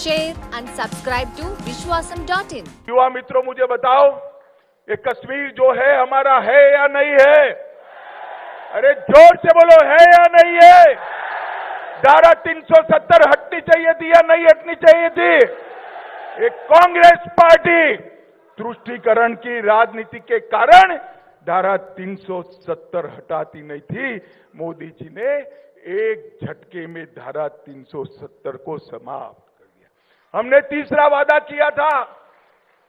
share and subscribe to Vishwasam.in। युवा मित्रों, मुझे बताओ, ये कश्मीर जो है हमारा है या नहीं है? अरे जोर से बोलो, है या नहीं है? धारा 370 हटनी चाहिए थी या नहीं हटनी चाहिए थी? एक कांग्रेस पार्टी तुष्टीकरण की राजनीति के कारण धारा 370 हटाती नहीं थी। मोदी जी ने एक झटके में धारा 370 को समाप्त कर दिया। हमने तीसरा वादा किया था,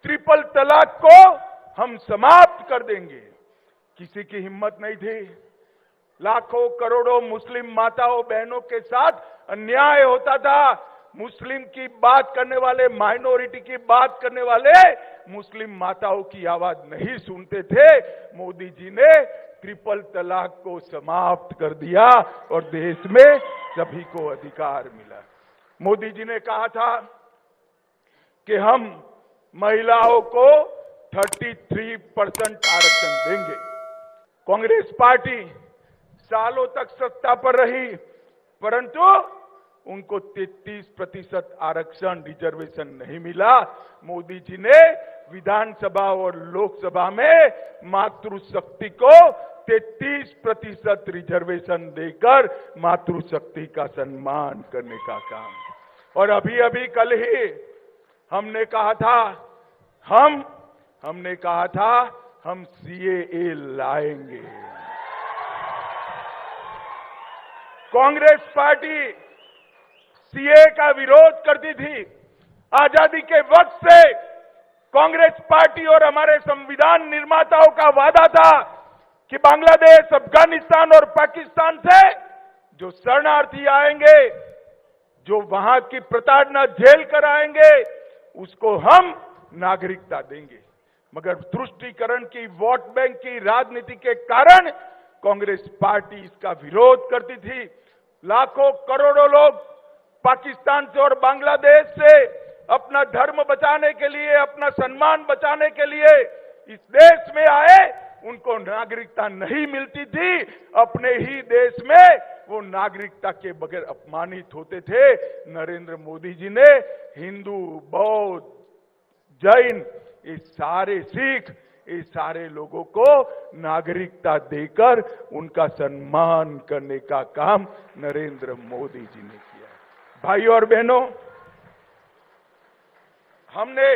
ट्रिपल तलाक को हम समाप्त कर देंगे। किसी की हिम्मत नहीं थी। लाखों करोड़ों मुस्लिम माताओं बहनों के साथ अन्याय होता था। मुस्लिम की बात करने वाले, माइनॉरिटी की बात करने वाले मुस्लिम माताओं की आवाज नहीं सुनते थे। मोदी जी ने ट्रिपल तलाक को समाप्त कर दिया और देश में सभी को अधिकार मिला। मोदी जी ने कहा था कि हम महिलाओं को 33% आरक्षण देंगे। कांग्रेस पार्टी सालों तक सत्ता पर रही, परंतु उनको 33% आरक्षण रिजर्वेशन नहीं मिला। मोदी जी ने विधानसभा और लोकसभा में मातृशक्ति को 33% रिजर्वेशन देकर मातृशक्ति का सम्मान करने का काम। और अभी कल ही हमने कहा था हम सीएए लाएंगे। कांग्रेस पार्टी सीए का विरोध करती थी। आजादी के वक्त से कांग्रेस पार्टी और हमारे संविधान निर्माताओं का वादा था कि बांग्लादेश, अफगानिस्तान और पाकिस्तान से जो शरणार्थी आएंगे, जो वहां की प्रताड़ना झेल कर आएंगे, उसको हम नागरिकता देंगे। मगर तुष्टीकरण की, वोट बैंक की राजनीति के कारण कांग्रेस पार्टी इसका विरोध करती थी। लाखों करोड़ों लोग पाकिस्तान से और बांग्लादेश से अपना धर्म बचाने के लिए, अपना सम्मान बचाने के लिए इस देश में आए। उनको नागरिकता नहीं मिलती थी। अपने ही देश में वो नागरिकता के बगैर अपमानित होते थे। नरेंद्र मोदी जी ने हिंदू, बौद्ध, जैन, ये सारे सिख, ये सारे लोगों को नागरिकता देकर उनका सम्मान करने का काम नरेंद्र मोदी जी ने किया। भाइयों और बहनों, हमने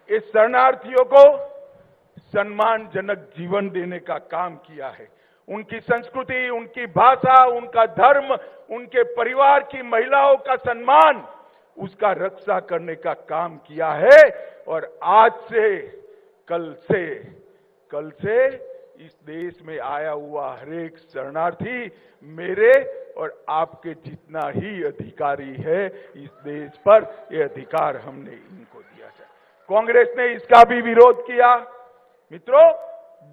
इस शरणार्थियों को सम्मानजनक जीवन देने का काम किया है। उनकी संस्कृति, उनकी भाषा, उनका धर्म, उनके परिवार की महिलाओं का सम्मान, उसका रक्षा करने का काम किया है। और आज से, कल से इस देश में आया हुआ हर एक शरणार्थी मेरे और आपके जितना ही अधिकारी है इस देश पर। यह अधिकार हमने इनको दिया है। कांग्रेस ने इसका भी विरोध किया। मित्रों,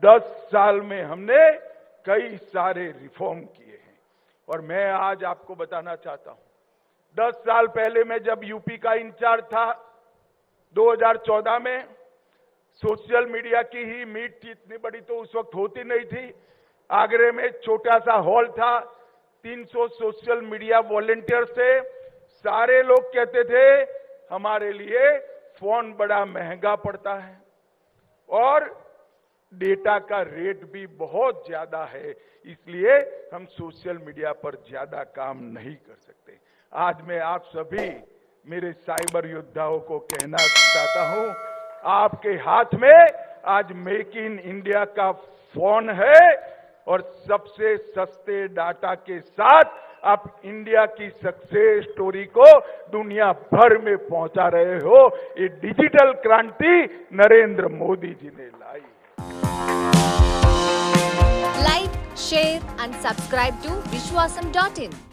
10 साल में हमने कई सारे रिफॉर्म किए हैं और मैं आज आपको बताना चाहता हूं, 10 साल पहले मैं जब यूपी का इंचार्ज था, 2014 में, सोशल मीडिया की ही मीट थी। इतनी बड़ी तो उस वक्त होती नहीं थी। आगरे में छोटा सा हॉल था, 300 सोशल मीडिया वॉलेंटियर थे। सारे लोग कहते थे हमारे लिए फोन बड़ा महंगा पड़ता है और डेटा का रेट भी बहुत ज्यादा है, इसलिए हम सोशल मीडिया पर ज्यादा काम नहीं कर सकते। आज मैं आप सभी मेरे साइबर योद्धाओं को कहना चाहता हूं, आपके हाथ में आज मेक इन इंडिया का फोन है और सबसे सस्ते डाटा के साथ आप इंडिया की सक्सेस स्टोरी को दुनिया भर में पहुंचा रहे हो। ये डिजिटल क्रांति नरेंद्र मोदी जी ने लाई। Like, share and subscribe to Vishwasam.in।